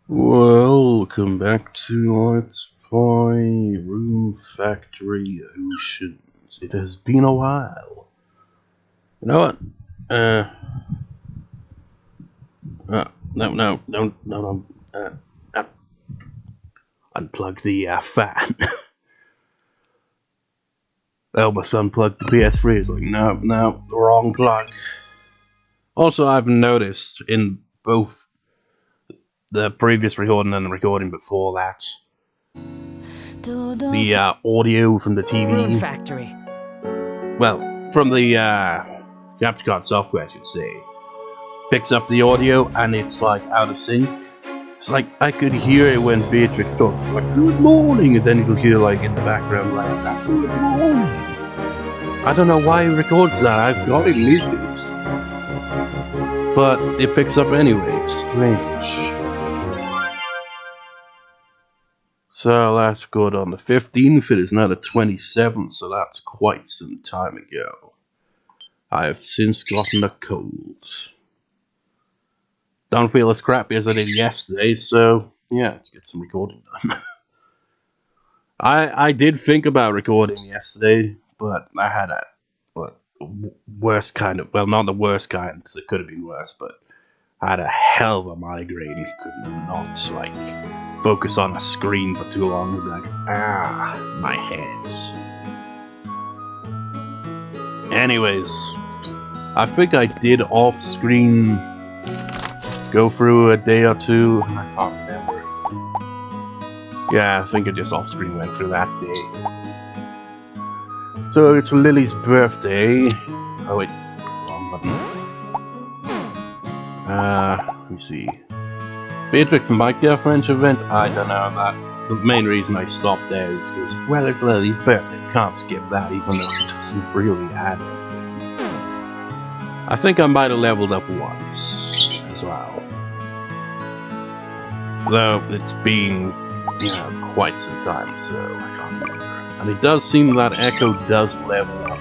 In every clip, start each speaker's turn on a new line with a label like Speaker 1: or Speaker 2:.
Speaker 1: Welcome back to Let's Play Rune Factory Oceans. It has been a while. You know what? No. Unplug the fan. I almost unplugged the PS3. It's like, no, the wrong plug. Also, I've noticed in both the previous recording and the recording before that, the audio from the TV.
Speaker 2: Rune Factory.
Speaker 1: Well, from the capture card software, I should say, picks up the audio and it's like out of sync. It's like I could hear it when Beatrix talks. It's like "Good morning," and then you could hear like in the background like that "Good morning." I don't know why it records that. I've got it muted, but it picks up anyway. It's strange. So that's good on the 15th. It is now the 27th, so that's quite some time ago. I have since gotten a cold. Don't feel as crappy as I did yesterday, so yeah, let's get some recording done. I did think about recording yesterday, but I had a worst kind of, well, not the worst kind, because it could have been worse, but I had a hell of a migraine. Could not, like, focus on a screen for too long. Like, my head. Anyways, I think I did off-screen go through a day or two. I can't remember. Yeah, I think I just off-screen went through that day. So it's Lily's birthday. Oh wait, wrong button. Let me see. Beatrix and my girlfriend's event. I don't know that. The main reason I stopped there is because, well, it's Lily's birthday. Can't skip that, even though it doesn't really add it. I think I might have leveled up once as well. Though it's been, quite some time, so I can't remember. And it does seem that Echo does level up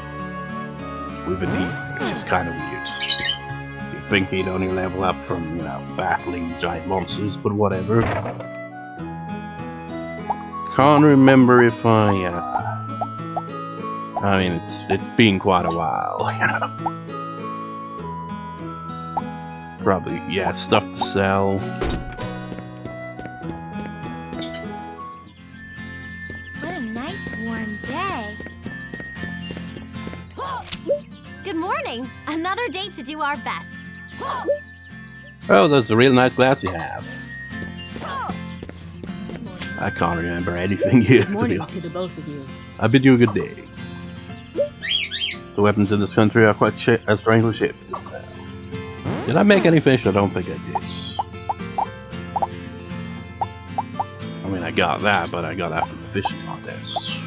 Speaker 1: with a demon, which is kind of weird. You think he'd only level up from, battling giant monsters, but whatever. Can't remember if I mean, it's been quite a while, Probably, yeah, stuff to sell.
Speaker 3: What a nice warm day. Good morning. Another day to do our best.
Speaker 1: Oh, that's a real nice glass you have. I can't remember anything here,
Speaker 2: Good morning
Speaker 1: to be honest.
Speaker 2: to the both of you.
Speaker 1: I bid you a good day. The weapons in this country are quite strangely shaped. Did I make any fish? I don't think I did. I mean, I got that, but I got that from the fishing contest.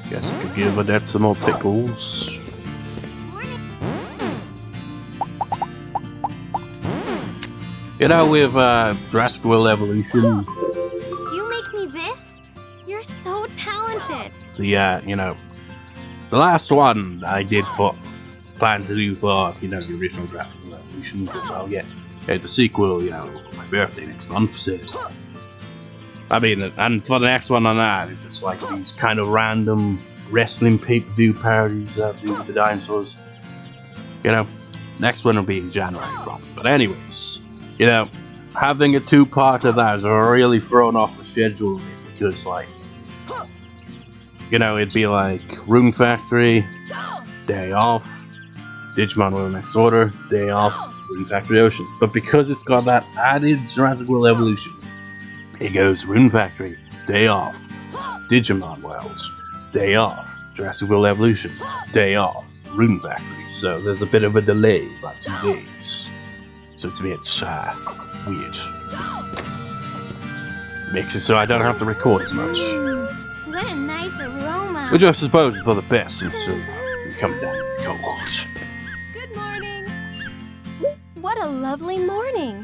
Speaker 1: Guess I could give Odette some more pickles. You know, with Jurassic World Evolution,
Speaker 3: You make me this? You're so talented.
Speaker 1: the last one I did plan to do for, the original Jurassic World Evolution, because I'll get the sequel, my birthday next month, so. I mean, and for the next one on that, it's just like these kind of random wrestling pay-per-view parodies that do with the dinosaurs. Next one will be in January, probably. But anyways, having a two-part of that has really thrown off the schedule a bit, because, like, it'd be like Rune Factory, day off, Digimon World Next Order, day off, Rune Factory Oceans. But because it's got that added Jurassic World Evolution, it goes Rune Factory, day off, Digimon World, day off, Jurassic World Evolution, day off, Rune Factory. So there's a bit of a delay, about 2 days. So it's a bit weird. Makes it so I don't have to record as much.
Speaker 3: What a nice aroma.
Speaker 1: Which I suppose is for the best, since you come down cold.
Speaker 3: Good morning. What a lovely morning.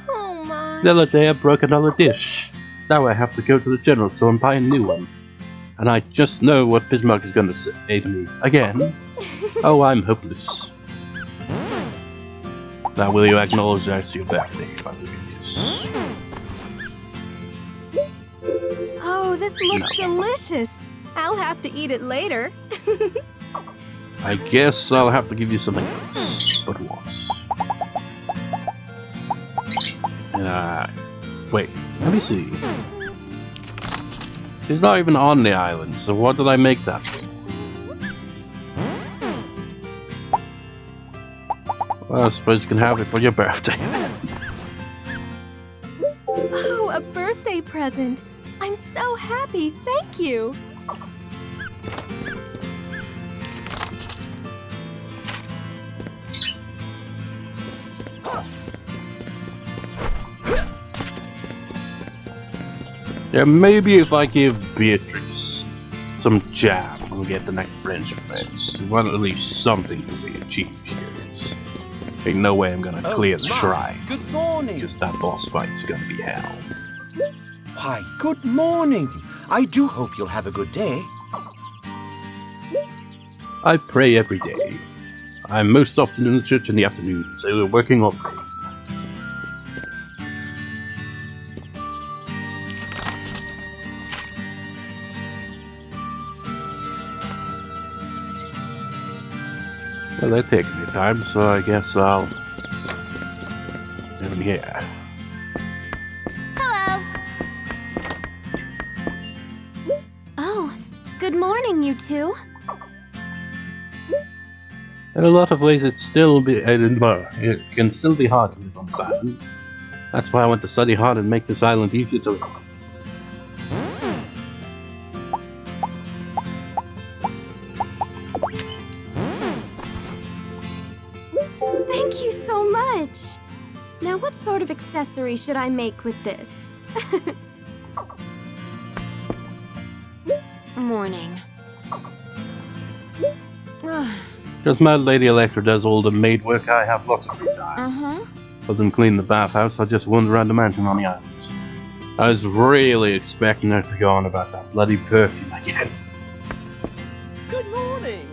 Speaker 3: Oh my.
Speaker 1: The other day I broke another dish. Now I have to go to the general store and buy a new one. And I just know what Bismarck is going to say to me. Again? Oh, I'm hopeless. Now, will you acknowledge that's your birthday if I look at this?
Speaker 3: Oh, this looks delicious. I'll have to eat it later.
Speaker 1: I guess I'll have to give you something else. But what? Wait, let me see. He's not even on the island, so what did I make that for? Well, I suppose you can have it for your birthday.
Speaker 3: Oh, a birthday present. I'm so happy. Thank you.
Speaker 1: Yeah, maybe if I give Beatrix some jam and get the next friendship pledge, well, at least something can be achieved here. Ain't no way I'm gonna clear the shrine.
Speaker 2: Good morning.
Speaker 1: Because that boss fight is gonna be hell.
Speaker 2: Why, good morning. I do hope you'll have a good day.
Speaker 1: I pray every day. I'm most often in the church in the afternoon, so we're working all day. Well, they're taking their time, so I guess I'll do it here.
Speaker 3: Hello. Oh, good morning, you two.
Speaker 1: In a lot of ways, it can still be hard to live on this island. That's why I want to study hard and make this island easier to live on.
Speaker 3: Thank you so much. Now, what sort of accessory should I make with this? Morning.
Speaker 1: Because my lady Electra does all the maid work, I have lots of free time.
Speaker 3: Uh-huh.
Speaker 1: Other than clean the bathhouse, I just wander around the mansion on the islands. I was really expecting her to go on about that bloody perfume again.
Speaker 4: Good morning.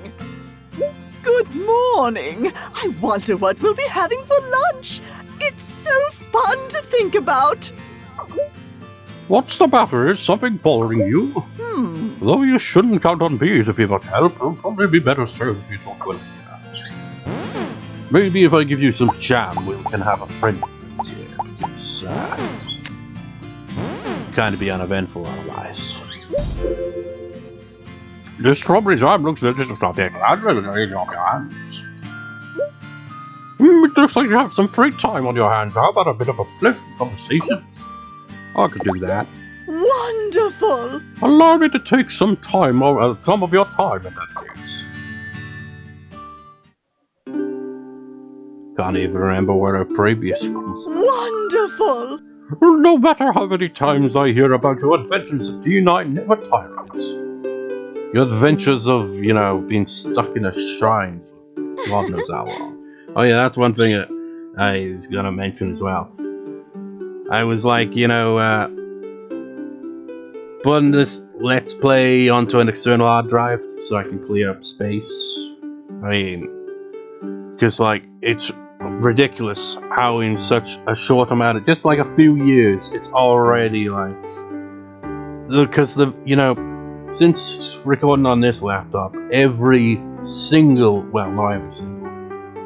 Speaker 4: Good morning. I wonder what we'll be having for lunch. It's so fun to think about.
Speaker 1: What's the matter? Is something bothering you? Though you shouldn't count on me to be much help, it'll probably be better served if you talk well. Maybe if I give you some jam, we can have a friend here, because kind of be uneventful otherwise. This strawberry jam looks delicious out there. It looks like you have some free time on your hands. How about a bit of a pleasant conversation? I could do that.
Speaker 4: Wonderful.
Speaker 1: Allow me to take some time, some of your time in that case. Can't even remember where our previous ones.
Speaker 4: Wonderful.
Speaker 1: No matter how many times I hear about your adventures at D9, I never tire of it. Your adventures of, being stuck in a shrine for God knows how long. Oh yeah, that's one thing that I was gonna mention as well. I was like, putting this Let's Play onto an external hard drive so I can clear up space. I mean, because, it's ridiculous how in such a short amount of, just a few years, it's already, because since recording on this laptop, every single, well, not every single,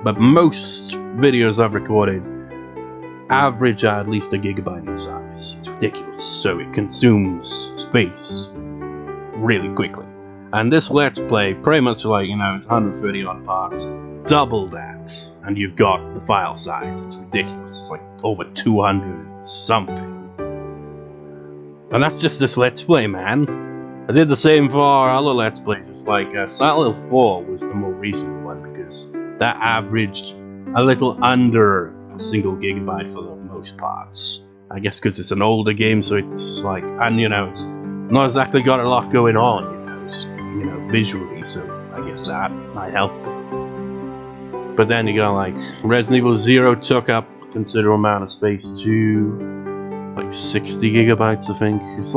Speaker 1: but most videos I've recorded average at least 1 gigabyte in size. It's ridiculous, so it consumes space really quickly. And this Let's Play, pretty much it's 130 odd parts, double that, and you've got the file size. It's ridiculous. It's over 200 something. And that's just this Let's Play, man. I did the same for our other Let's Plays. It's Silent Hill 4 was the more recent one, because that averaged a little under a single gigabyte for the most parts. I guess because it's an older game, so it's and it's not exactly got a lot going on, visually, so I guess that might help. But then you got Resident Evil 0 took up a considerable amount of space too, 60 gigabytes, I think. It's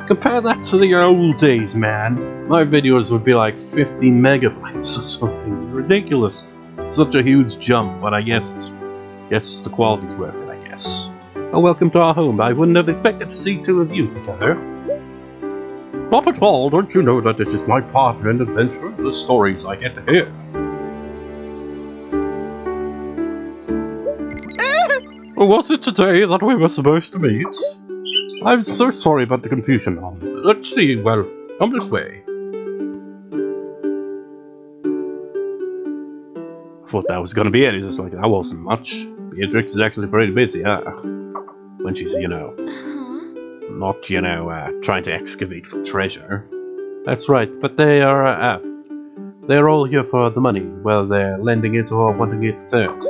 Speaker 1: compare that to the old days, man. My videos would be 50 megabytes or something. Ridiculous. Such a huge jump, but I guess Guess the quality's worth it, I guess. Oh, welcome to our home. I wouldn't have expected to see two of you together. Not at all. Don't you know that this is my partner in adventure? The stories I get to hear. Was it today that we were supposed to meet? I'm so sorry about the confusion. Let's see. Well, come this way. I thought that was gonna be it. It's just like, that wasn't much. Beatrix is actually pretty busy, huh? When she's, not, trying to excavate for treasure. That's right, but they're all here for the money. Well, they're lending it or wanting it returned.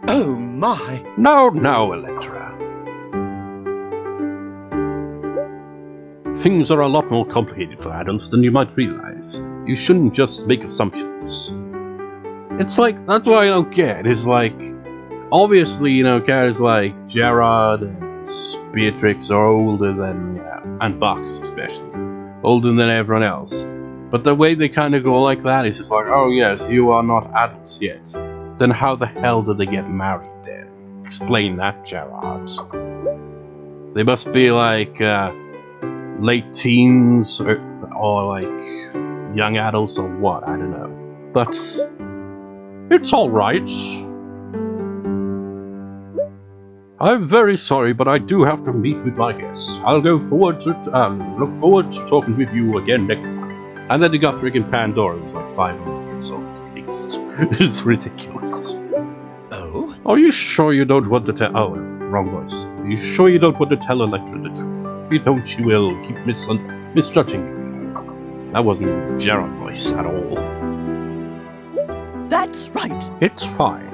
Speaker 2: Oh my!
Speaker 1: No, Electra. Things are a lot more complicated for adults than you might realize. You shouldn't just make assumptions. It's like, that's what I don't get. It's like, obviously, characters like Gerard and Beatrix are older than, and Box especially, older than everyone else. But the way they kind of go like that is just like, oh yes, you are not adults yet. Then how the hell did they get married then? Explain that, Gerard. They must be like late teens or like young adults or what, I don't know. But it's alright. I'm very sorry, but I do have to meet with my guests. I'll look forward to talking with you again next time. And then they got freaking Pandora, who's like 500 years old at least. It's ridiculous.
Speaker 2: Oh?
Speaker 1: Are you sure you don't want to tell... Oh, wrong voice. Are you sure you don't want to tell Electra the truth? If you don't, she will keep misjudging you. That wasn't Gerard's voice at all.
Speaker 4: That's right.
Speaker 1: It's fine.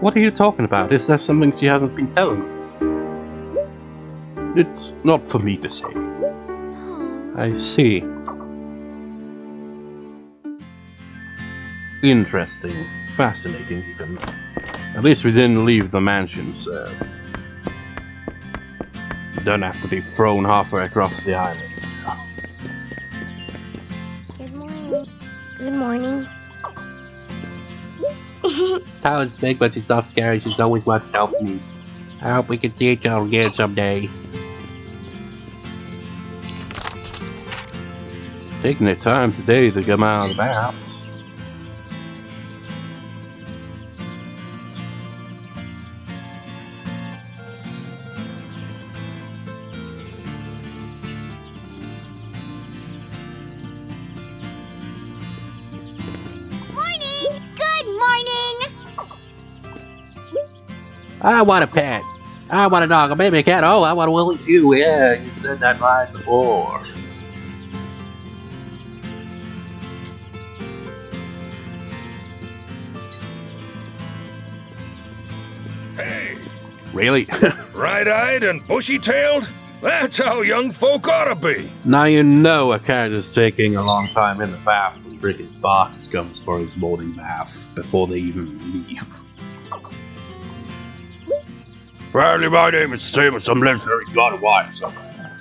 Speaker 1: What are you talking about? Is there something she hasn't been telling me? It's not for me to say. I see. Interesting. Fascinating, even. At least we didn't leave the mansion, so... don't have to be thrown halfway across the island.
Speaker 3: Good morning. Good morning.
Speaker 1: Tower's big, but she's not scary. She's always wants to help me. I hope we can see each other again someday. Taking their time today to come out of the baths.
Speaker 3: Morning! Good morning!
Speaker 1: I want a pet. I want a dog, a baby cat. Oh, I want a Willie too. Yeah, you said that line before.
Speaker 5: Hey,
Speaker 1: Really?
Speaker 5: bright-eyed and bushy-tailed? That's how young folk ought to be.
Speaker 1: Now you know a character's taking a long time in the bath when freaking Box comes for his morning bath before they even leave. Apparently my name is the same as some legendary god of wine somewhere.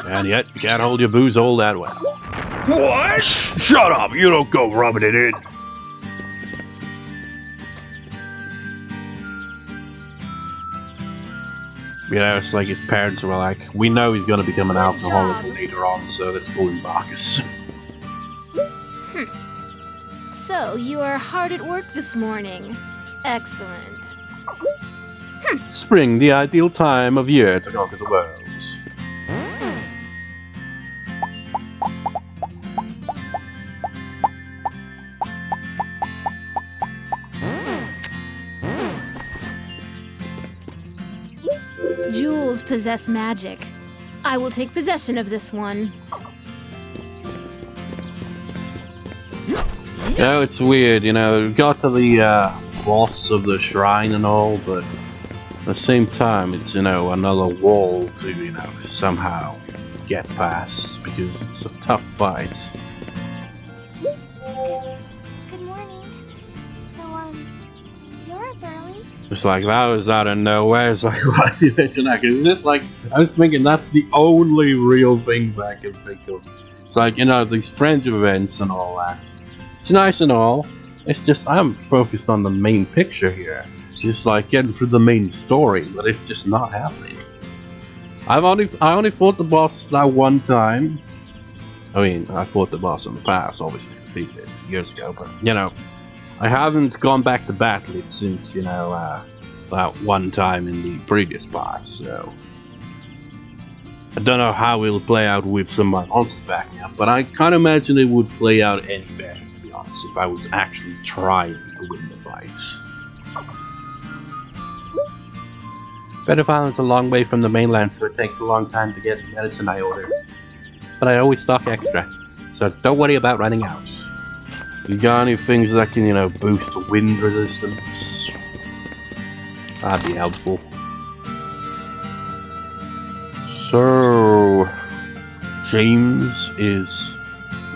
Speaker 1: And yet, you can't hold your booze all that well.
Speaker 5: What?
Speaker 1: Shut up! You don't go rubbing it in! It's like his parents were like, we know he's gonna become an alcoholic later on, so let's call him Bacchus.
Speaker 3: So, you are hard at work this morning. Excellent.
Speaker 1: Spring, the ideal time of year to conquer the world.
Speaker 3: Jewels possess magic. I will take possession of this one.
Speaker 1: It's weird, got to the boss of the shrine and all, but at the same time, it's, another wall to, somehow get past, because it's a tough fight.
Speaker 6: Good morning. So, you're up early?
Speaker 1: It's like, that was out of nowhere. It's like, why did you mention that? 'Cause it's just like, I was thinking that's the only real thing that I can think of. It's like, you know, these friendship events and all that. It's nice and all. It's just, I'm focused on the main picture here. It's like getting through the main story, but it's just not happening. I only fought the boss that one time. I mean, I fought the boss in the past, obviously defeated it years ago, but, you know, I haven't gone back to battle it since, you know, that one time in the previous part, so... I don't know how it will play out with some of my monsters backing up, but I can't imagine it would play out any better, to be honest, if I was actually trying to win the fights. Better Island's a long way from the mainland, so it takes a long time to get the medicine I ordered. But I always stock extra, so don't worry about running out. You got any things that can, you know, boost wind resistance? That'd be helpful. So, James is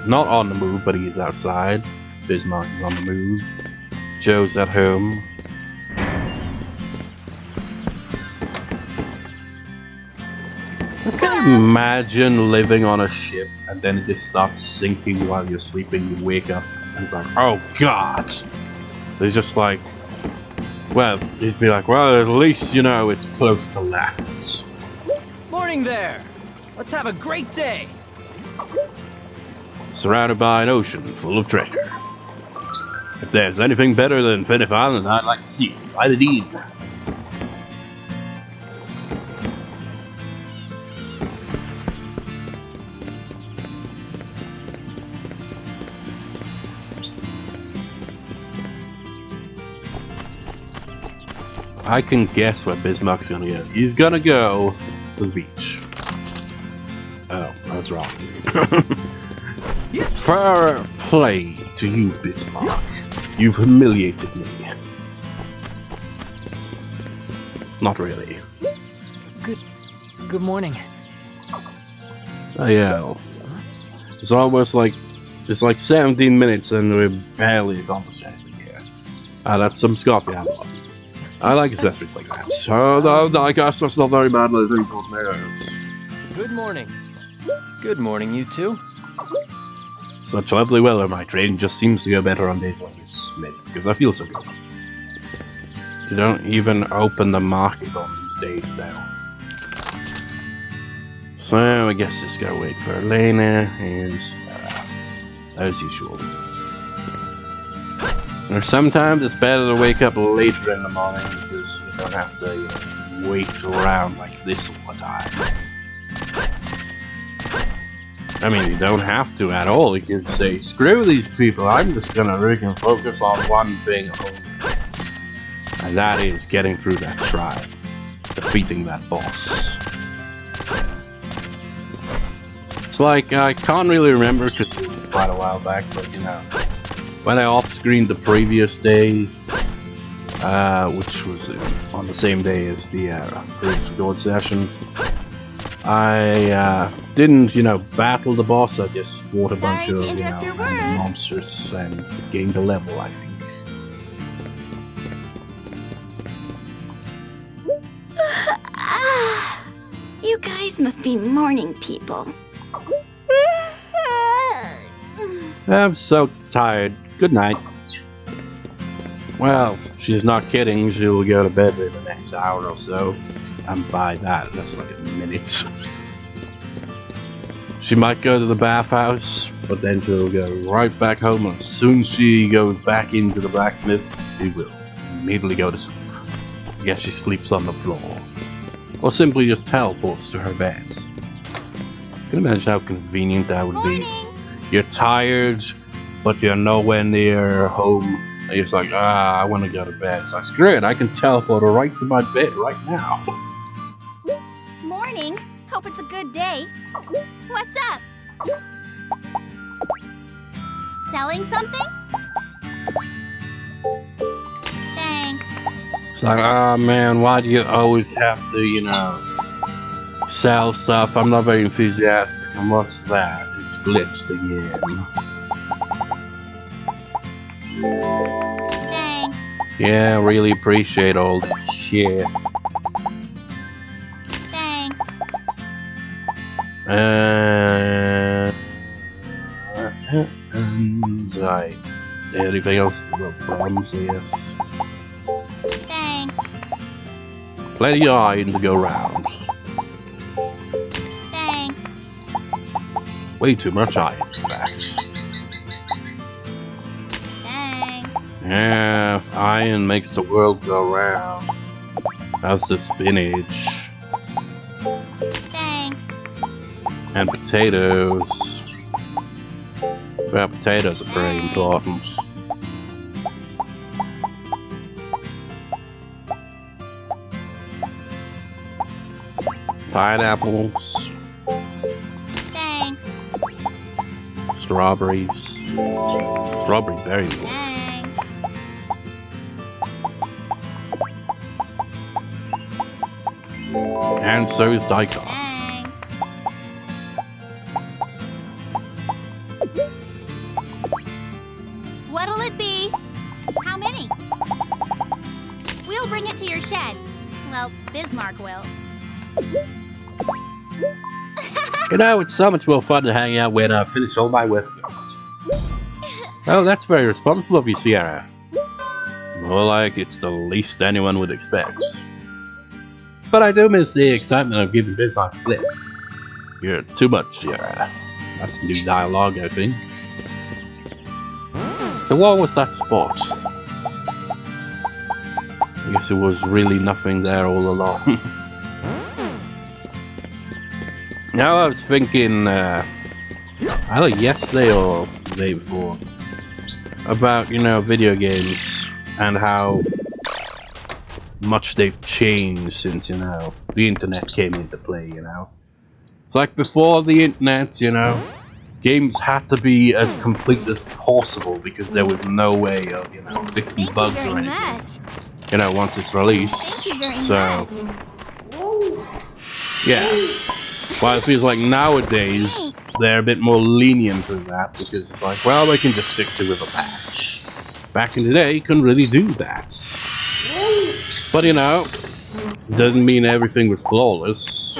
Speaker 1: not on the move, but he is outside. Bismarck is on the move. Joe's at home. I can imagine living on a ship and then it just starts sinking while you're sleeping. You wake up and it's like, oh god! It's just like, well, you'd be like, well, at least you know it's close to land.
Speaker 7: Morning there! Let's have a great day!
Speaker 1: Surrounded by an ocean full of treasure. If there's anything better than Fenif Island, I'd like to see it. By the deed. I can guess where Bismarck's gonna go. He's gonna go to the beach. Oh, that's wrong. Fair play to you, Bismarck. You've humiliated me. Not really.
Speaker 7: Good morning.
Speaker 1: Oh yeah. It's almost like it's like 17 minutes and we're barely accomplished anything here. That's some scorpion. I like accessories like that. So I guess that's not very bad living for tomatoes.
Speaker 7: Good morning. Good morning, you two.
Speaker 1: Such lovely weather, my train just seems to go better on days like this, maybe because I feel so good. You don't even open the market on these days now. So I guess just go wait for Elena and as usual. Or sometimes it's better to wake up later in the morning because you don't have to, you know, wait around like this all the time. I mean, you don't have to at all. You can say, screw these people, I'm just gonna freaking focus on one thing only. And that is getting through that trial. Defeating that boss. It's like, I can't really remember because it was quite a while back, but you know. When I off-screened the previous day, which was on the same day as the previous record session, I didn't, you know, battle the boss. I just fought a bunch of, you know, random monsters and gained a level, I think.
Speaker 3: You guys must be morning people.
Speaker 1: I'm so tired. Good night. Well, she's not kidding. She'll go to bed in the next hour or so. And by that, that's like a minute. She might go to the bathhouse, but then she'll go right back home. And as soon as she goes back into the blacksmith, she will immediately go to sleep. I guess she sleeps on the floor. Or simply just teleports to her bed. Can you imagine how convenient that would be? You're tired, but you're nowhere near home. And you're just like, I want to go to bed. So screw it, I can teleport right to my bed right now.
Speaker 3: Morning. Hope it's a good day. What's up? Selling something? Thanks.
Speaker 1: It's like, man, why do you always have to, you know, sell stuff? I'm not very enthusiastic. And what's that? It's glitched again.
Speaker 3: Thanks.
Speaker 1: Yeah, really appreciate all this shit.
Speaker 3: Thanks.
Speaker 1: And anything else? Well, bombs, yes.
Speaker 6: Thanks.
Speaker 1: Plenty of iron to go round.
Speaker 6: Thanks.
Speaker 1: Way too much iron, in fact.
Speaker 6: Thanks.
Speaker 1: Yeah, if iron makes the world go round. That's the spinach.
Speaker 6: Thanks.
Speaker 1: And potatoes. Well, potatoes are pretty important. Pineapples.
Speaker 6: Thanks.
Speaker 1: Strawberries. Strawberries, very good.
Speaker 6: Thanks.
Speaker 1: And so is daikon.
Speaker 6: Thanks. What'll it be? How many? We'll bring it to your shed. Well, Bismarck will.
Speaker 1: You know, it's so much more fun to hang out when I finish all my work first. Oh, that's very responsible of you, Sierra. More like it's the least anyone would expect. But I do miss the excitement of giving Bismarck a slip. You're too much, Sierra. That's new dialogue, I think. So what was that spot? I guess it was really nothing there all along. Now I was thinking, either yesterday or the day before, about, you know, video games and how much they've changed since, you know, the internet came into play, you know. It's like before the internet, you know, games had to be as complete as possible because there was no way of, you know, fixing bugs or anything. You know, once it's released. So, yeah. Well, it feels like nowadays they're a bit more lenient with that because it's like, well, they can just fix it with a patch. Back in the day, you couldn't really do that. But you know, doesn't mean everything was flawless.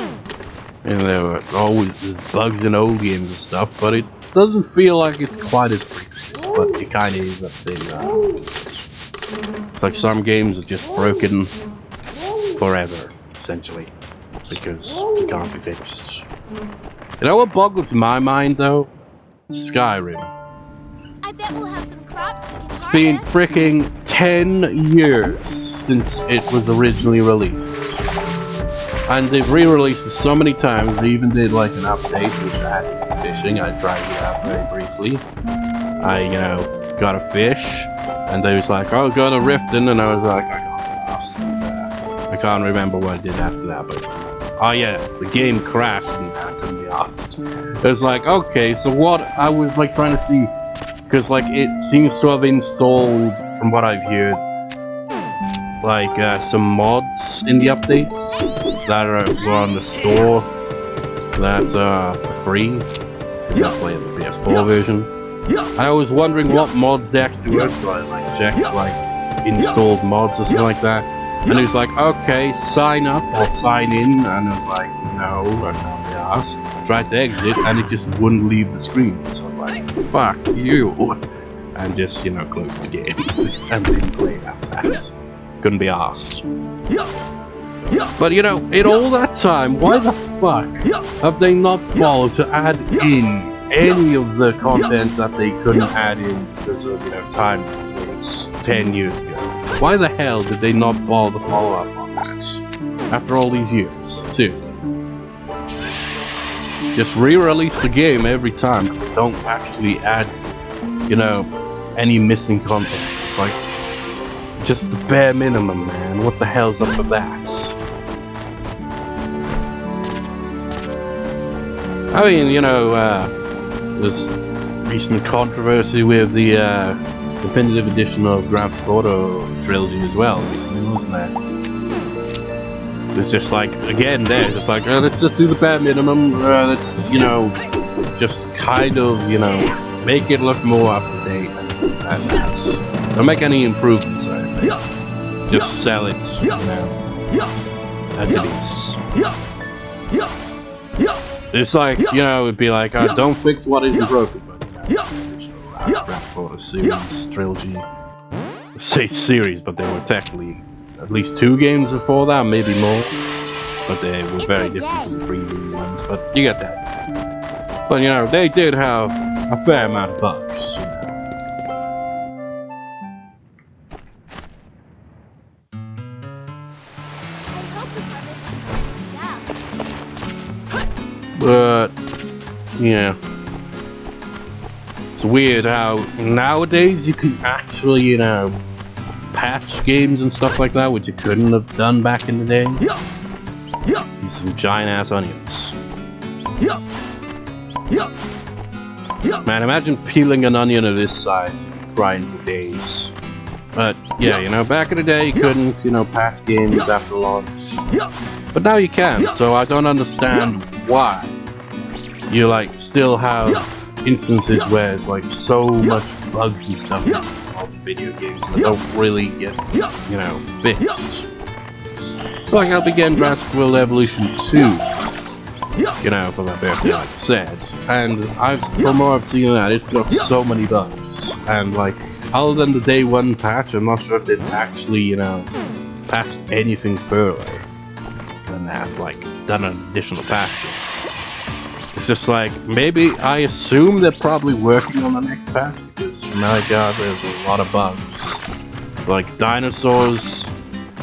Speaker 1: And there were always bugs in old games and stuff, but it doesn't feel like it's quite as frequent. But it kind of is at the same time. It's like some games are just broken forever, essentially. Because it can't be fixed. You know what boggles my mind though? Skyrim.
Speaker 6: I bet we'll have some crops we can
Speaker 1: It's been
Speaker 6: harvest.
Speaker 1: freaking 10 years since it was originally released. And they've re-released it so many times, they even did like an update, which I had been fishing. I tried it out very briefly. I, you know, got a fish, and they was like, oh, got a Riften, and I was like, I got lost. I can't remember what I did after that, but oh yeah, the game crashed and I couldn't be asked. It was like, okay, so what I was like trying to see, because like it seems to have installed, from what I've heard, like some mods in the updates that were on the store that are for free. That's playing the PS4 version. And I was wondering what mods they actually were, so I like checked like installed mods or something like that. And it was like, okay, sign up or sign in, and it was like, no, I can't be asked. Tried to exit, and it just wouldn't leave the screen. So I was like, fuck you, and just, you know, closed the game and didn't play it after that. Couldn't be asked. But you know, in all that time, why the fuck have they not bothered to add in any of the content that they couldn't add in because of, you know, time constraints 10 years ago? Why the hell did they not bother to follow up on that after all these years? Seriously. Just re-release the game every time. Don't actually add, you know, any missing content. It's like just the bare minimum, man. What the hell's up with that? I mean, you know, there's recent controversy with the definitive edition of Grand Theft Auto trilogy as well, recently, wasn't there? It's just like, again, there, just like, let's just do the bare minimum, let's, you know, just kind of, you know, make it look more up to date, and that's, don't make any improvements, I think. Just sell it, you know, as it is. It's like, you know, it'd be like, don't fix what isn't broken, but, you know, Grand Theft Auto series, trilogy. I say series, but there were technically at least 2 games before that, maybe more. But they were very different from the previous ones, but you get that. But you know, they did have a fair amount of bugs, you know. But, yeah. It's weird how nowadays you can actually, you know, patch games and stuff like that, which you couldn't have done back in the day. These some giant ass onions. Man, imagine peeling an onion of this size and crying for days. But yeah, you know, back in the day you couldn't, you know, patch games after launch. But now you can, so I don't understand why you like still have instances where it's like so much bugs and stuff in all the video games that don't really get, you know, fixed. It's like I'll begin Jurassic World Evolution 2, you know, for my birthday, like I said, and from what I've seen of that, it's got so many bugs, and like, other than the day 1 patch, I'm not sure if they've actually, you know, patched anything further than that, like, done an additional patches. It's just like, maybe, I assume they're probably working on the next patch, because my god, there's a lot of bugs. Like, dinosaurs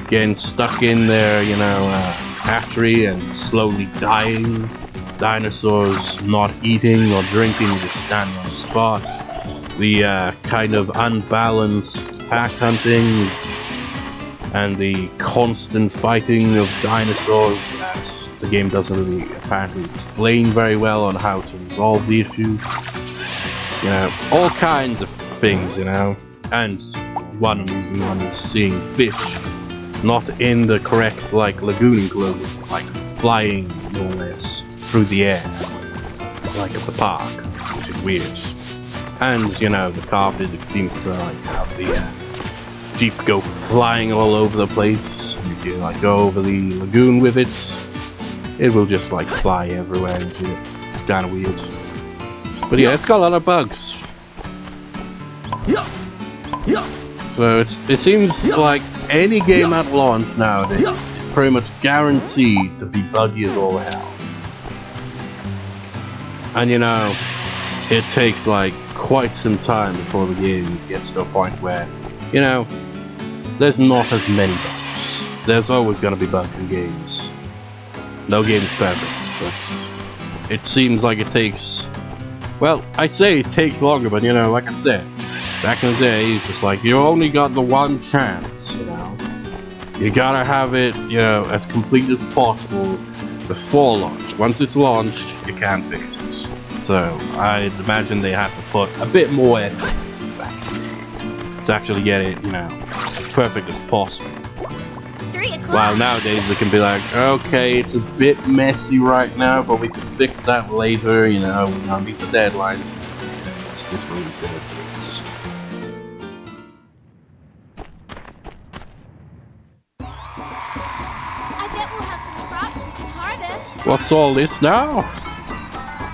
Speaker 1: getting stuck in their, you know, hatchery and slowly dying. Dinosaurs not eating or drinking, just standing on the spot. The kind of unbalanced pack hunting and the constant fighting of dinosaurs that the game doesn't really apparently explain very well on how to resolve the issue. You know, all kinds of things, you know. And one amusing one is seeing fish not in the correct, like, lagoon enclosure, like flying more or less through the air, like at the park, which is weird. And, you know, the car physics seems to, like, have the Jeep go flying all over the place. If you, like, go over the lagoon with it, it will just, like, fly everywhere and shit. It's kinda weird. But yeah, it's got a lot of bugs. So it seems like any game at launch nowadays is pretty much guaranteed to be buggy as all hell. And you know, it takes like quite some time before the game gets to a point where, you know, there's not as many bugs. There's always going to be bugs in games. No game's perfect, but it seems like it takes, well, I say it takes longer, but you know, like I said, back in the day, it's just like, you only got the one chance, you know. You gotta have it, you know, as complete as possible before launch. Once it's launched, you can't fix it. So, I'd imagine they have to put a bit more effort back to actually get it, you know, as perfect as possible. While nowadays, they can be like, okay, it's a bit messy right now, but we can fix that later, you know, we don't meet the deadlines. It's just really silly things. What's all this now?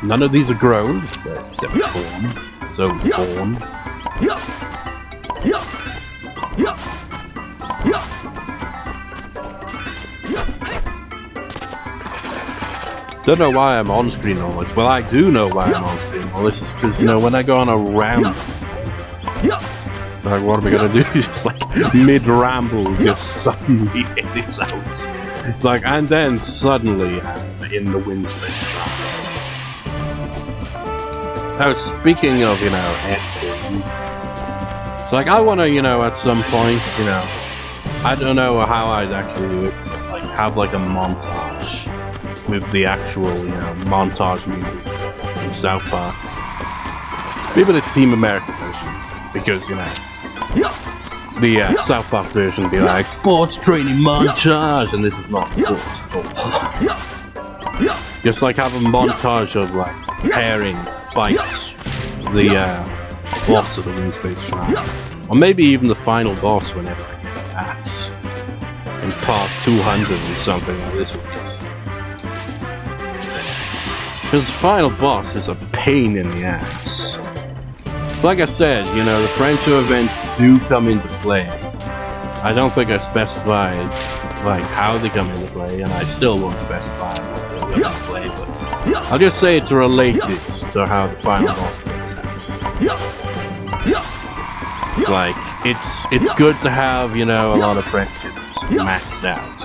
Speaker 1: None of these are grown, except corn. So is corn. Don't know why I'm on screen all this. Well, I do know why I'm on screen all this. Is because, you know, when I go on a ramble, like, what am I gonna do? Just like mid-ramble, just suddenly edits out. It's like, and then suddenly I'm in the wind space. Now, speaking of, you know, editing, it's like, I wanna, you know, at some point, you know, I don't know how I'd actually do it, but, like, have like a montage with the actual, you know, montage music from South Park. Maybe the Team America version, because, you know, the South Park version be like, sports training montage, and this is not sports at all. Just like have a montage of like preparing fights, the boss of the Wind Space Shrine, or maybe even the final boss whenever I get that, in part 200 or something like this one is. Because the final boss is a pain in the ass. So like I said, you know, the friendship events do come into play. I don't think I specified like how they come into play, and I still won't specify what they come into play, but I'll just say it's related to how the final boss plays out. Like, it's good to have, you know, a lot of friendships maxed out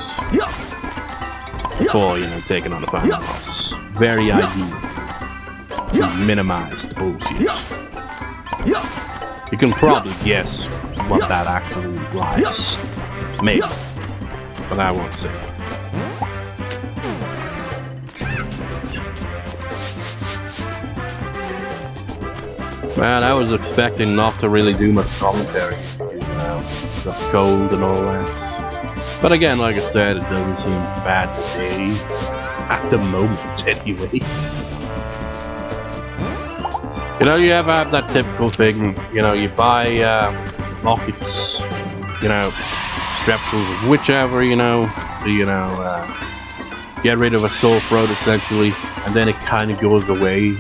Speaker 1: before, you know, taking on the final boss. Very ideal to minimize the bullshit. You can probably guess what that actually implies. Maybe. But I won't say. Man, I was expecting not to really do much commentary. You know, the cold and all that. But again, like I said, it doesn't seem bad today. At the moment, anyway. You know, you ever have that typical thing, you know, you buy lockets, you know, strepsils, whichever, you know, to, get rid of a sore throat essentially, and then it kind of goes away,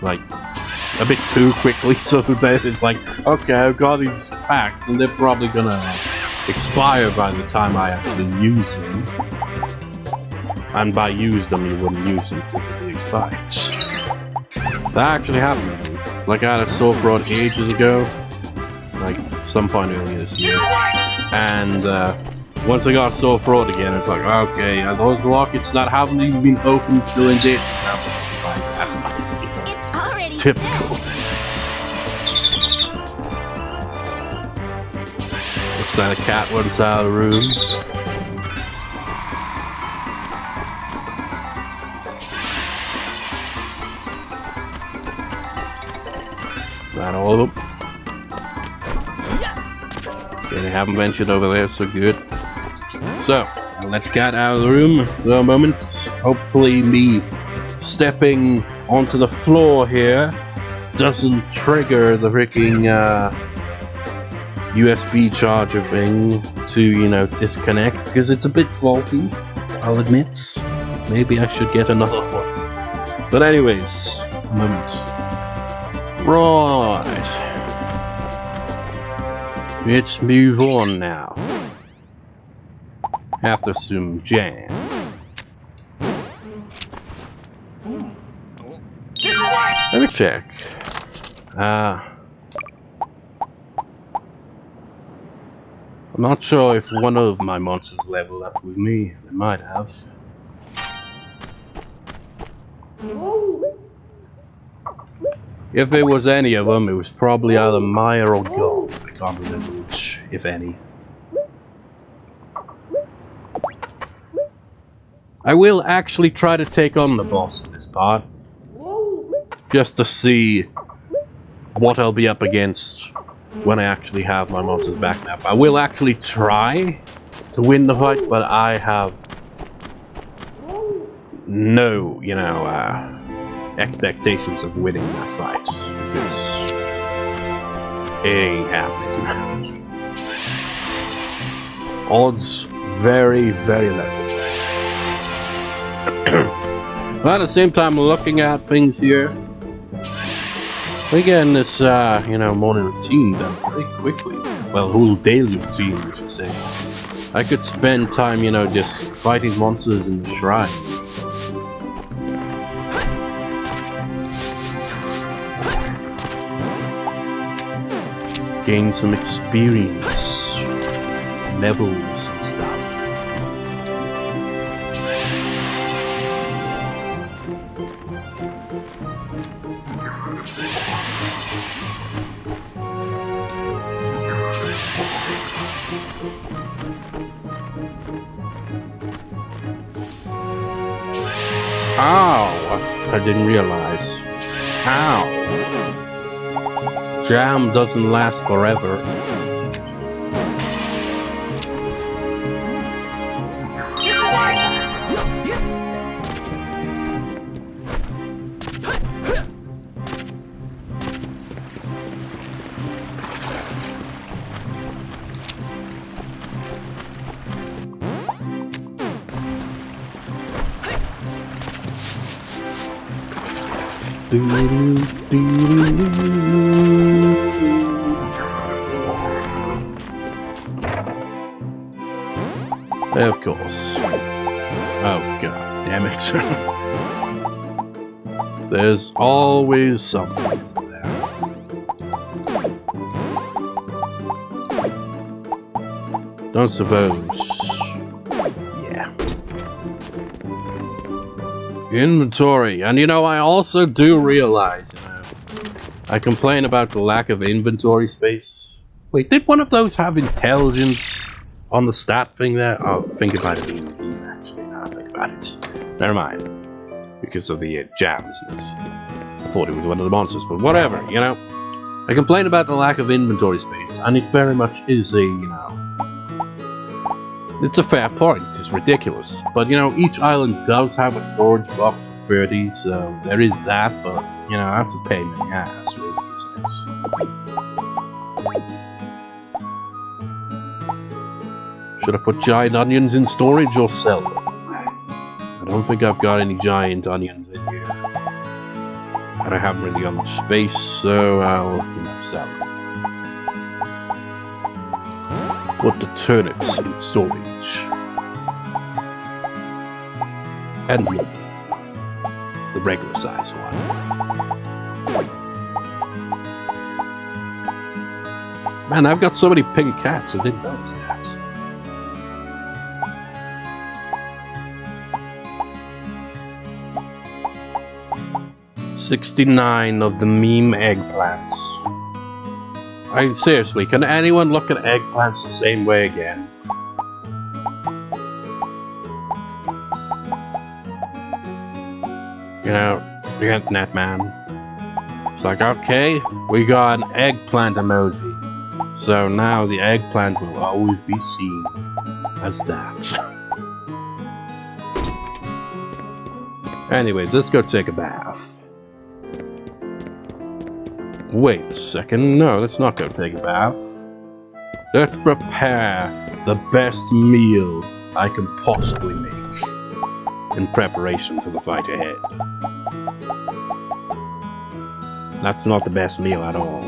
Speaker 1: like, a bit too quickly, so that it's like, okay, I've got these packs, and they're probably gonna expire by the time I actually use them. And by use them, you wouldn't use them because they expired. That actually happened. It's like I had a sore throat ages ago, like some point earlier this year, and once I got a sore throat again, it's like, okay, are those lockets that haven't even been opened still in date? That's fine.
Speaker 6: It's already
Speaker 1: Typical. Looks like a cat went out of the room. Not all of them. Okay, they haven't ventured over there, so good. So, I'll let the cat out of the room for a moment. Hopefully me stepping onto the floor here doesn't trigger the freaking USB charger thing to, you know, disconnect, because it's a bit faulty, I'll admit. Maybe I should get another one. But anyways, a moment. Right. Let's move on now. After some jam. Let me check. I'm not sure if one of my monsters leveled up with me. They might have. If it was any of them, it was probably either Maya or Gold. I can't remember which, if any. I will actually try to take on the boss in this part, just to see what I'll be up against when I actually have my monsters back up. I will actually try to win the fight, but I have no, you know, expectations of winning that fight, because it ain't happening. Odds very, very low. But at the same time, looking at things here, again, this, you know, morning routine done pretty quickly. Well, whole daily routine, I should say. I could spend time, you know, just fighting monsters in the shrine. Gain some experience, levels and stuff. Ow! I didn't realize. Ow! Jam doesn't last forever. Of course. Oh god damn it. There's always something there. Don't suppose. Yeah. Inventory. And you know, I also do realize, I complain about the lack of inventory space. Wait, did one of those have intelligence on the stat thing there? Oh, think about it being actually. Now I think about it. Never mind. Because of the jams-ness. I thought it was one of the monsters, but whatever, you know. I complain about the lack of inventory space, and it very much is a, you know... It's a fair point, it's ridiculous. But, you know, each island does have a storage box of 30, so there is that, but, you know, that's a pain in the ass, really, isn't it? Should I put giant onions in storage or sell them? I don't think I've got any giant onions in here. And I haven't really got much space, so I'll, you know, sell them. Put the turnips in storage. And me. The regular size one. Man, I've got so many pink cats, I didn't notice that. $69 of the meme eggplants. Seriously, can anyone look at eggplants the same way again? You know, the internet man. It's like, okay, we got an eggplant emoji. So now the eggplant will always be seen as that. Anyways, let's go take a bath. Wait a second, no, let's not go take a bath. Let's prepare the best meal I can possibly make in preparation for the fight ahead. That's not the best meal at all.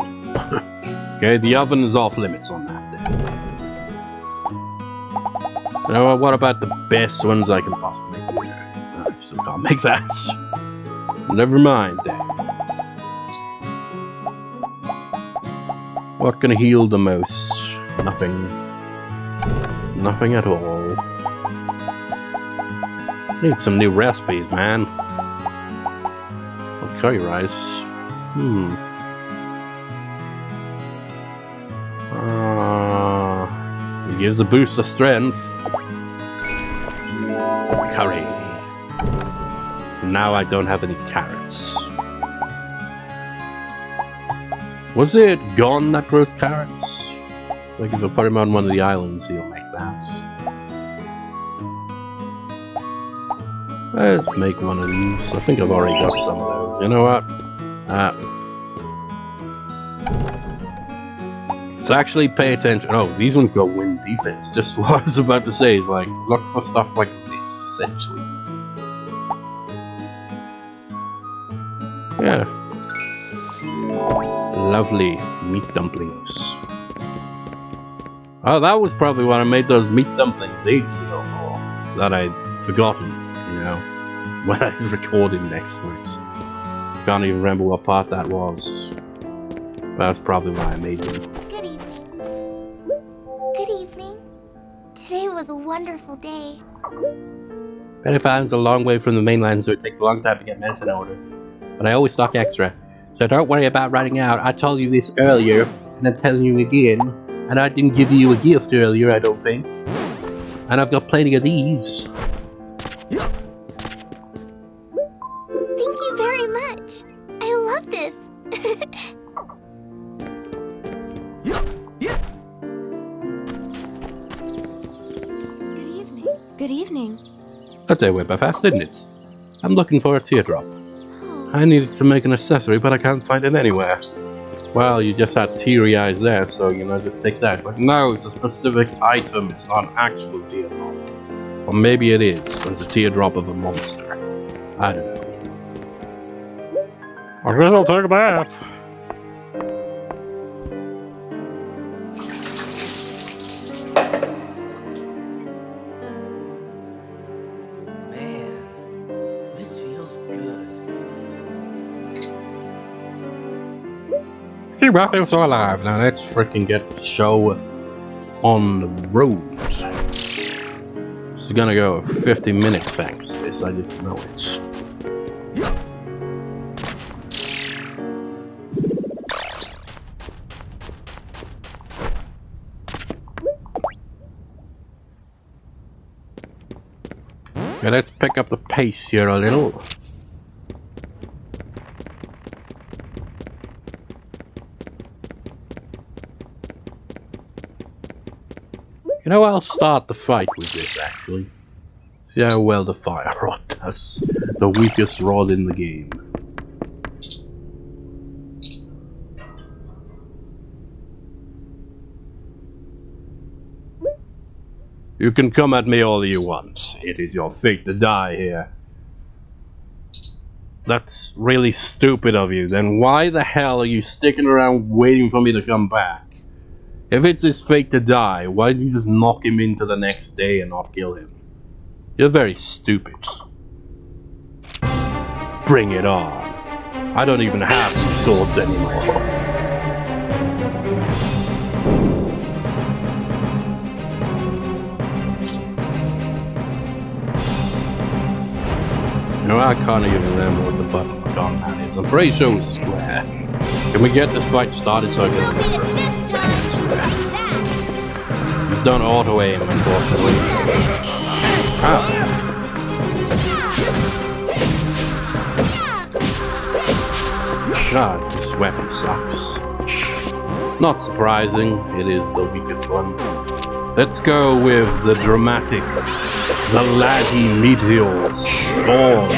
Speaker 1: Okay, the oven is off limits on that then. You know what about the best ones I can possibly do? No, I still can't make that. Never mind then. What can heal the most? Nothing. Nothing at all. Need some new recipes, man. What curry rice? It gives a boost of strength. Curry. Now I don't have any carrots. Was it Gone that grows carrots? Like if I put him on one of the islands, he'll make that. Let's make one of these. I think I've already got some of those. You know what? Let's actually pay attention. Oh, these ones go win defense. Just what I was about to say is like, look for stuff like this, essentially. Yeah. Lovely meat dumplings. Oh, that was probably what I made those meat dumplings ages ago for. That I'd forgotten, you know, when I recorded next week. Can't even remember what part that was. But that's probably why I made them.
Speaker 6: Good evening. Good evening. Today was a wonderful day.
Speaker 1: Benefarm's a long way from the mainland, so it takes a long time to get medicine ordered. But I always stock extra. So don't worry about running out. I told you this earlier, and I'm telling you again. And I didn't give you a gift earlier, I don't think. And I've got plenty of these.
Speaker 6: Thank you very much. I love this.
Speaker 3: Good evening. Good evening.
Speaker 1: That day went by fast, didn't it? I'm looking for a teardrop.
Speaker 3: Oh.
Speaker 1: I needed to make an accessory, but I can't find it anywhere. Well, you just had teary eyes there, so, you know, just take that. It's like, no, it's a specific item, it's not an actual teardrop. Or maybe it is, when it's a teardrop of a monster. I don't know. I guess I'll take a bath.
Speaker 7: Man, this feels good.
Speaker 1: Keep I feel so alive. Now let's freaking get the show on the road. It's gonna go 50 minutes thanks to this, I just know it. Okay, let's pick up the pace here a little. You know, I'll start the fight with this actually. See how well the fire rod does. The weakest rod in the game. You can come at me all you want. It is your fate to die here. That's really stupid of you. Then why the hell are you sticking around waiting for me to come back? If it's his fate to die, why did you just knock him into the next day and not kill him? You're very stupid. Bring it on. I don't even have these swords anymore. You know, I can't even remember what the button for combat is. I'm pretty sure it's square. Can we get this fight started so I can remember? Square. Just don't auto aim, unfortunately. Ah. God, this weapon sucks. Not surprising, it is the weakest one. Let's go with the dramatic, the Laddie Meteor Storm.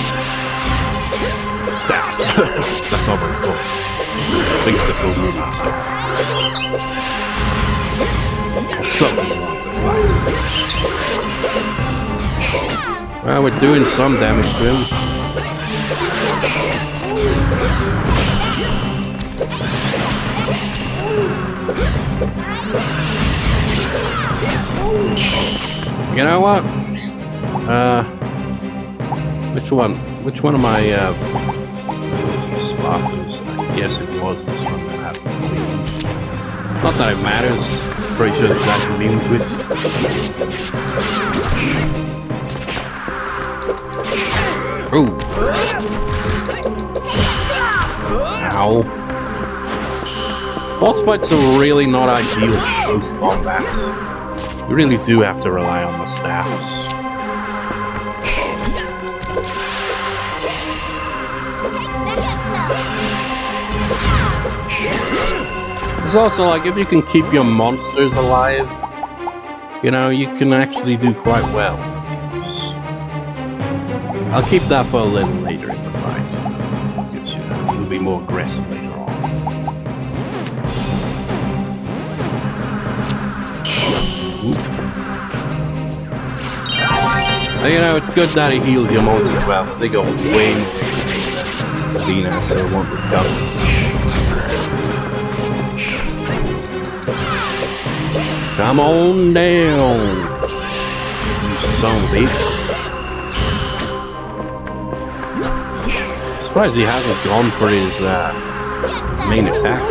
Speaker 1: That's not what it's called. I think it's just called Moving Storm. Or something along those lines. Well, we're doing some damage to him. You know what? Which one of my sparklers? I guess it was this one that has the poison. Not that it matters. Pretty sure this guy's immune to it. Ooh. Ow. Boss fights are really not ideal in close combat. You really do have to rely on the staffs. It's also like, if you can keep your monsters alive, you know, you can actually do quite well. I'll keep that for a little later in the fight. Because, you know, it'll be more aggressive later on. You know, it's good that he heals your monsters as well, but they go way more than Lena, so it won't recover as much. Come on down, you son of a bitch. Surprised he hasn't gone for his main attack.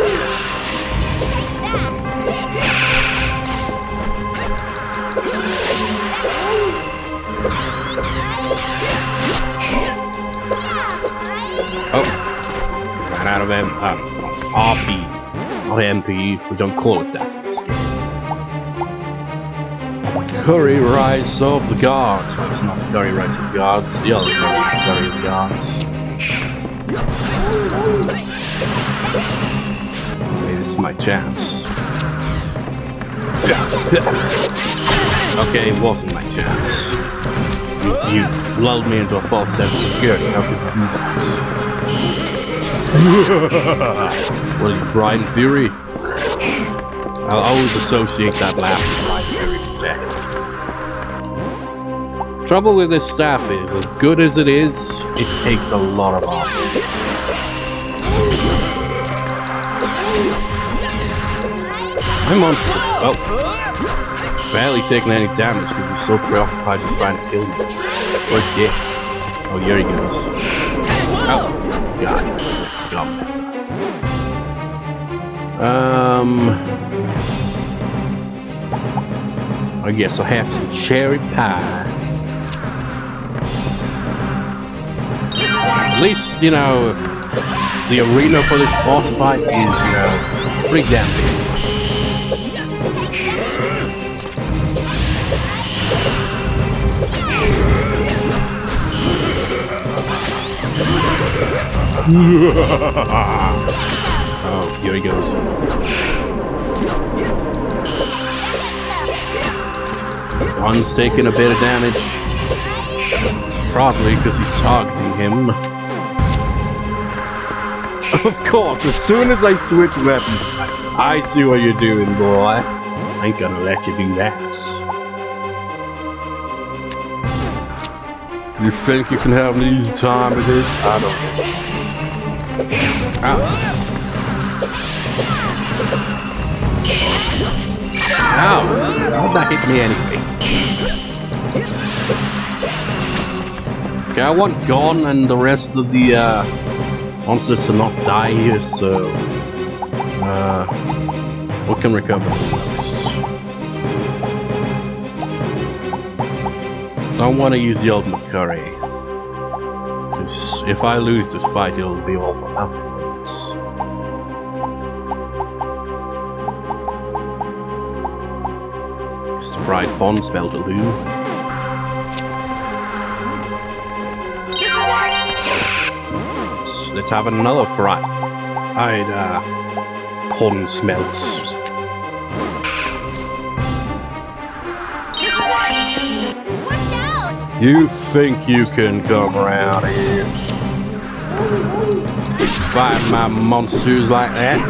Speaker 1: Oh, ran out of RP, not MP. We don't call it that in this game. Curry Rise of the Gods. Well, it's not Curry Rise of the Gods. The other Curry of the Gods. Okay, this is my chance. Okay, it wasn't my chance. You lulled me into a false sense of security. How could you do that? What are you, Brian Fury? I'll always associate that laugh with Brian Fury today. Trouble with this staff is, as good as it is, it takes a lot of offense. My monster, oh, barely taking any damage because he's so preoccupied with trying to kill me. Or dick. Oh, here he goes. Oh, God. God. I guess I'll have some cherry pie. At least, you know, the arena for this boss fight is, you know, pretty damn big. Oh, here he goes. One's taking a bit of damage. Probably because he's targeting him. Of course, as soon as I switch weapons, I see what you're doing, boy. I ain't gonna let you do that. You think you can have an easy time with this? I don't know. Ow. Ow! How'd that hit me anyway? Okay, I want Gon and the rest of the monsters to not die here, so we can recover the most. Don't want to use the ultimate curry. Because if I lose this fight, it'll be all for nothing. Fried bond spell to do. Let's have another fried pond smelts.
Speaker 6: Watch out!
Speaker 1: You think you can come around here? Fight my monsters like that?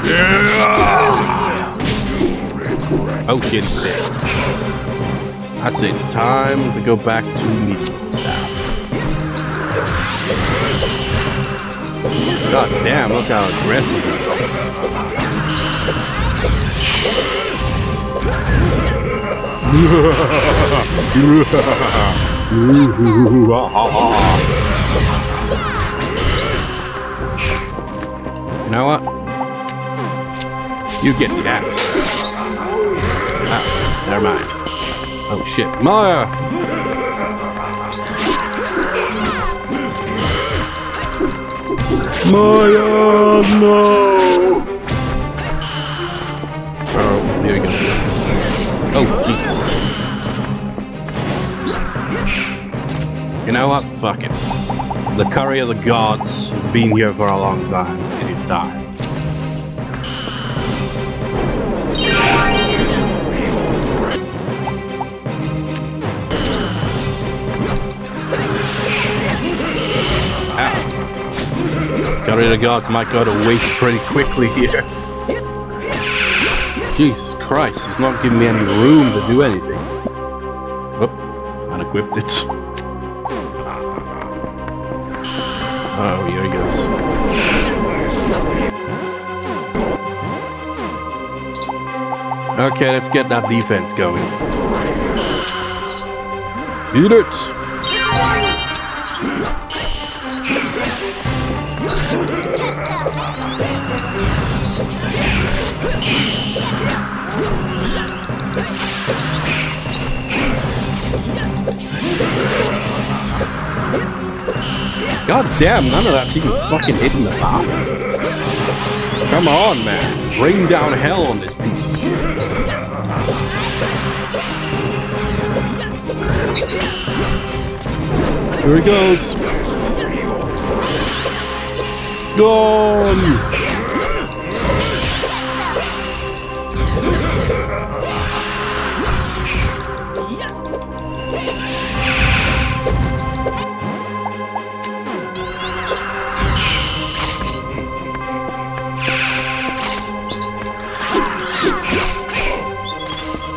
Speaker 1: Yeah! Oh shit, this. I'd say it's time to go back to medium south. God damn, look how aggressive he You know what? You get the axe. Ah, never mind. Oh shit, Maya! Maya, no! Oh, here we go. Oh, Jesus. You know what? Fuck it. The curry of the gods has been here for a long time. It is time. Curry of the gods might go to waste pretty quickly here. Jesus Christ, he's not giving me any room to do anything. Oh, unequipped it. Oh, here he goes. Okay, let's get that defense going. Eat it! God damn, none of that's even fucking hitting the bastard. Come on, man. Bring down hell on this piece of shit. Here he goes. Gone!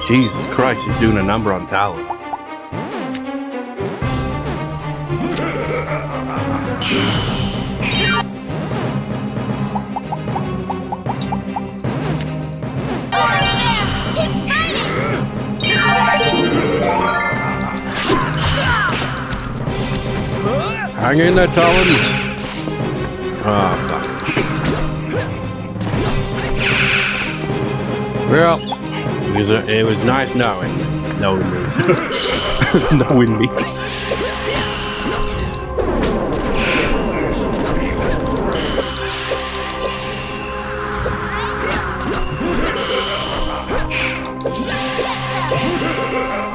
Speaker 1: Jesus Christ, he's doing a number on Talon. Hang in there, Talons! Oh, fuck. Well, it was nice knowing me. Knowing me.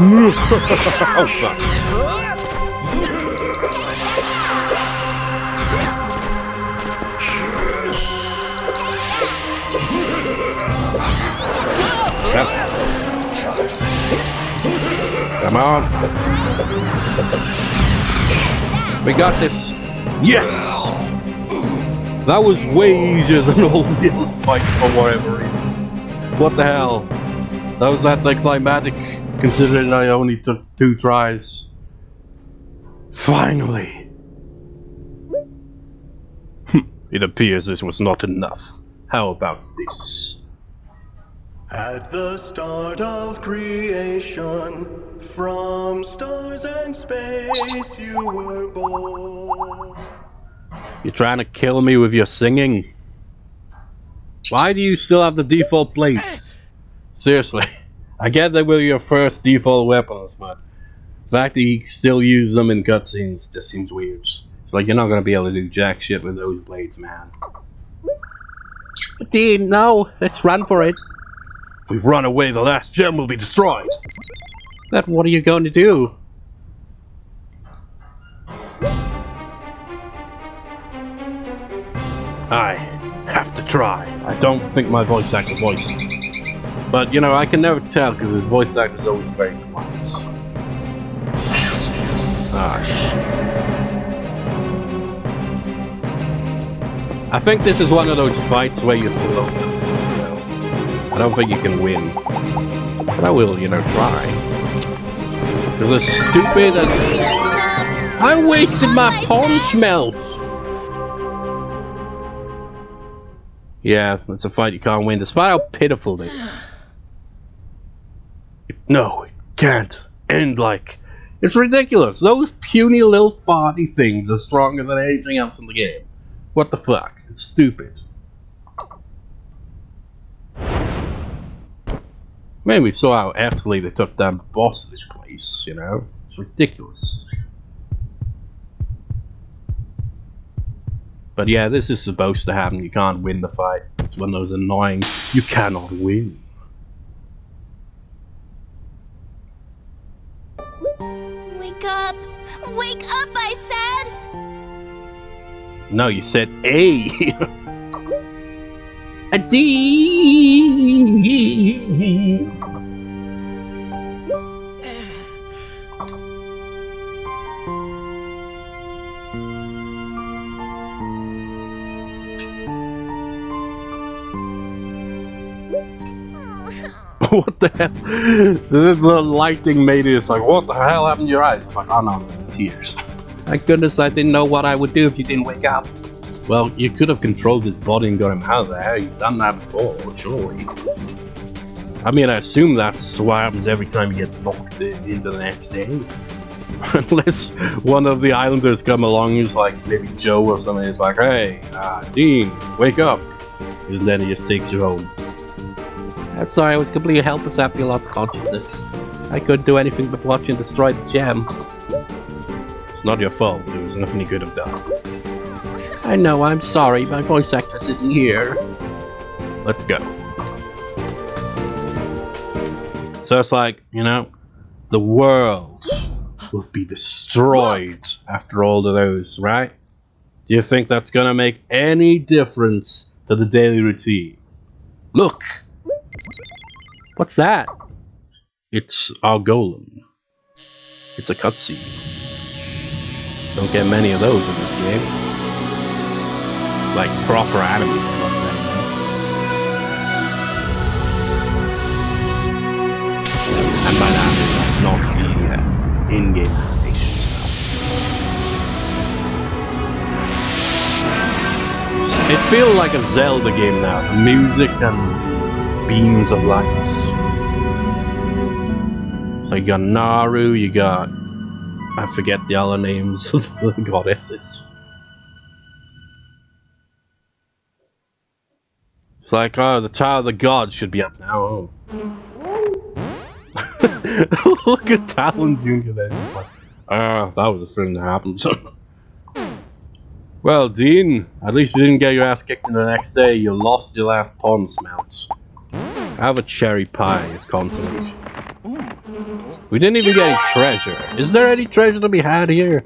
Speaker 1: Oh, fuck. Yep. Come on. We got this. Yes! That was way easier than all the other fight for whatever reason. What the hell? That was anticlimactic, considering I only took 2 tries. Finally! It appears this was not enough. How about this?
Speaker 8: At the start of creation, from stars and space you were born.
Speaker 1: You're trying to kill me with your singing? Why do you still have the default plates? Seriously, I get they were your first default weapons, but the fact that you still use them in cutscenes just seems weird. It's like you're not gonna be able to do jack shit with those blades, man. Dean, no, let's run for it. If we run away, the last gem will be destroyed. Then what are you going to do? I have to try. I don't think my voice actor voice. But, you know, I can never tell because his voice actor is always very quiet. Ah, shit. I think this is one of those fights where you're slow. I don't think you can win. But I will, you know, try. Because as stupid as... I wasted my punch melt! Yeah, it's a fight you can't win, despite how pitiful it is. No, it can't end like... It's ridiculous! Those puny little farty things are stronger than anything else in the game. What the fuck? It's stupid. Man, we saw how aptly they took down the boss of this place, you know? It's ridiculous. But yeah, this is supposed to happen. You can't win the fight. It's one of those annoying, you cannot win.
Speaker 6: Wake up! Wake up, I said!
Speaker 1: No, you said A. A D. What the hell? The lighting made it. It's like, what the hell happened to your eyes? It's like, oh no, tears. Thank goodness I didn't know what I would do if you didn't wake up. Well, you could have controlled his body and got him out of there. You've done that before, surely. I mean, I assume that's what happens every time he gets knocked into the next day. Unless one of the islanders come along who's like, maybe Joe or something, is like, hey, Dean, wake up. And then he just takes you home. Sorry, I was completely helpless after you lost consciousness. I couldn't do anything but watch and destroy the gem. It's not your fault. There was nothing you could have done. I know, I'm sorry. My voice actress isn't here. Let's go. So it's like, you know, the world will be destroyed after all of those, right? Do you think that's gonna make any difference to the daily routine? Look! What's that? It's our golem. It's a cutscene. Don't get many of those in this game. Like proper anime ones anyway. And by that, not the in-game animation stuff. It feels like a Zelda game now. The music and beams of lights. So you got Naru, you got I forget the other names of the goddesses. It's like, oh, the Tower of the Gods should be up now. Oh. Look at Talon Jr. then. It's like, that was a thing that happened. Well, Dean, at least you didn't get your ass kicked in the next day. You lost your last pond smelt. Have a cherry pie as consolation. We didn't even get any treasure. Is there any treasure to be had here?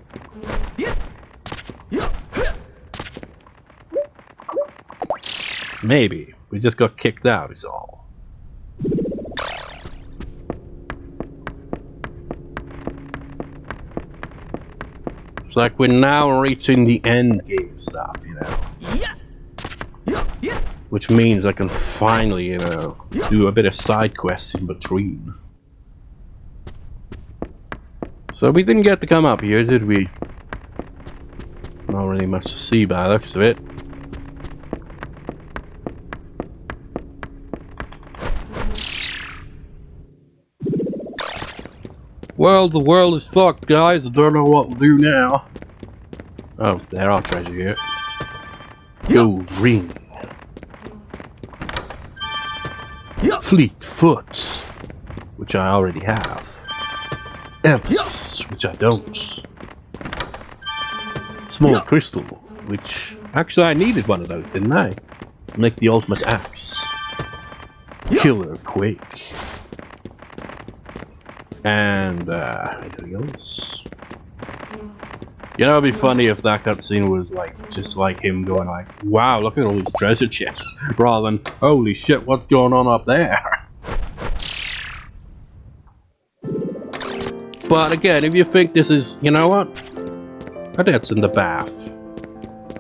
Speaker 1: Maybe. We just got kicked out, is all. It's like we're now reaching the end game stuff, you know. Which means I can finally, you know, do a bit of side quests in between. So we didn't get to come up here, did we? Not really much to see by the looks of it. Well, the world is fucked, guys. I don't know what we'll do now. Oh, there are treasure here. Gold ring. Fleet foot, which I already have. Emphasis, which I don't. Small crystal, which actually I needed one of those, didn't I? Make the ultimate axe. Killer quake. And anything else? You know, it'd be funny if that cutscene was like just like him going like, "Wow, look at all these treasure chests," rather than, "Holy shit, what's going on up there?" But again, if you think this is, you know what? That's in the bath.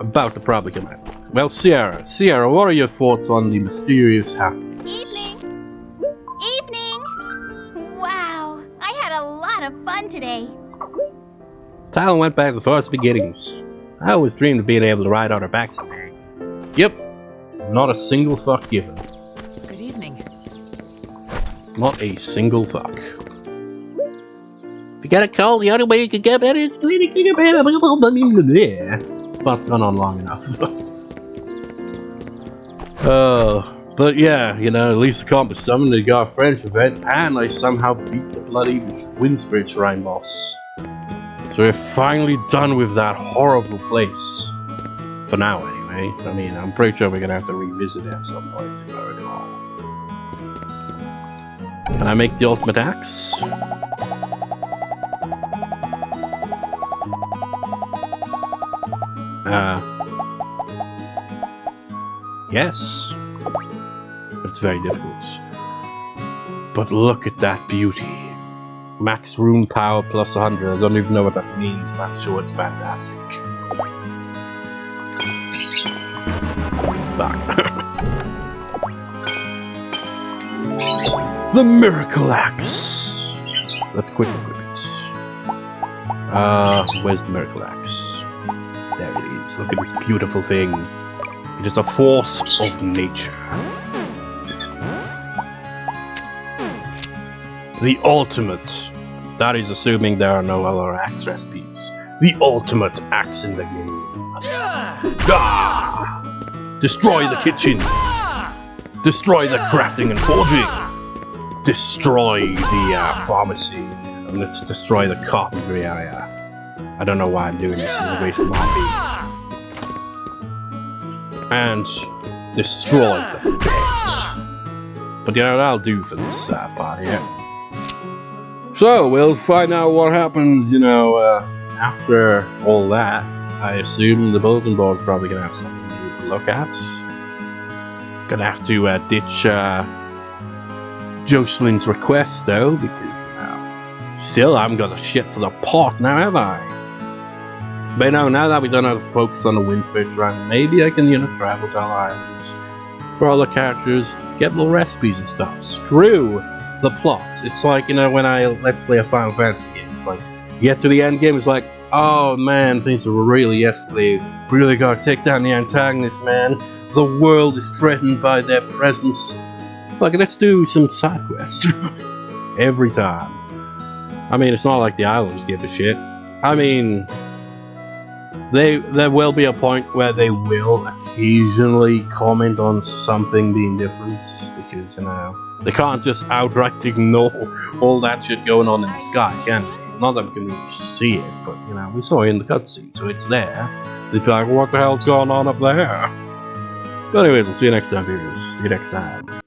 Speaker 1: About to probably come out. Well, Sierra, what are your thoughts on the mysterious happenings?
Speaker 6: Evening! Wow, I had a lot of fun today.
Speaker 1: Talon went back to the first beginnings. I always dreamed of being able to ride on her back someday. Yep. Not a single fuck given.
Speaker 9: Good evening.
Speaker 1: Not a single fuck. If you got a cold, the only way you can get better is bleeding. Yeah. Spot's gone on long enough. But yeah, you know, at least accomplished something. They got a French event, and I somehow beat the bloody Wind Spirit Shrine boss. So we're finally done with that horrible place. For now, anyway. I mean, I'm pretty sure we're gonna have to revisit it at some point, if I recall. Can I make the ultimate axe? Yes. But it's very difficult. But look at that beauty. Max room power plus 100. I don't even know what that means, but I'm sure it's fantastic. Back. The Miracle Axe. Let's quick equip it. Where's the Miracle Axe? There it is. Look at this beautiful thing. It is a force of nature. The ultimate. That is assuming there are no other axe recipes. The ultimate axe in the game. Ah! Destroy the kitchen. Destroy the crafting and forging. Destroy the pharmacy. And let's destroy the carpentry area. I don't know why I'm doing this. It's a waste of RP. And destroy the bed. But you know, that'll do for this part here. So, we'll find out what happens, you know, after all that. I assume the bulletin board's probably gonna have something new to look at. Gonna have to ditch Jocelyn's request, though, because, still I haven't got the shit for the pot now, have I? But no, now that we don't have to focus on the Wind Spirit Shrine, maybe I can, you know, travel to other islands for all the characters, get little recipes and stuff. Screw the plot. It's like, you know, when I let's play a Final Fantasy game. It's like, you get to the end game, it's like, oh man, things are really escalating. We really gotta take down the antagonist, man. The world is threatened by their presence. Like, let's do some side quests. Every time. I mean, it's not like the islands give a shit. I mean, there will be a point where they will occasionally comment on something being different, because, you know, they can't just outright ignore all that shit going on in the sky, can they? Not that we can really see it, but, you know, we saw it in the cutscene, so it's there. They'd be like, what the hell's going on up there? But anyways, we'll see you next time, viewers. See you next time.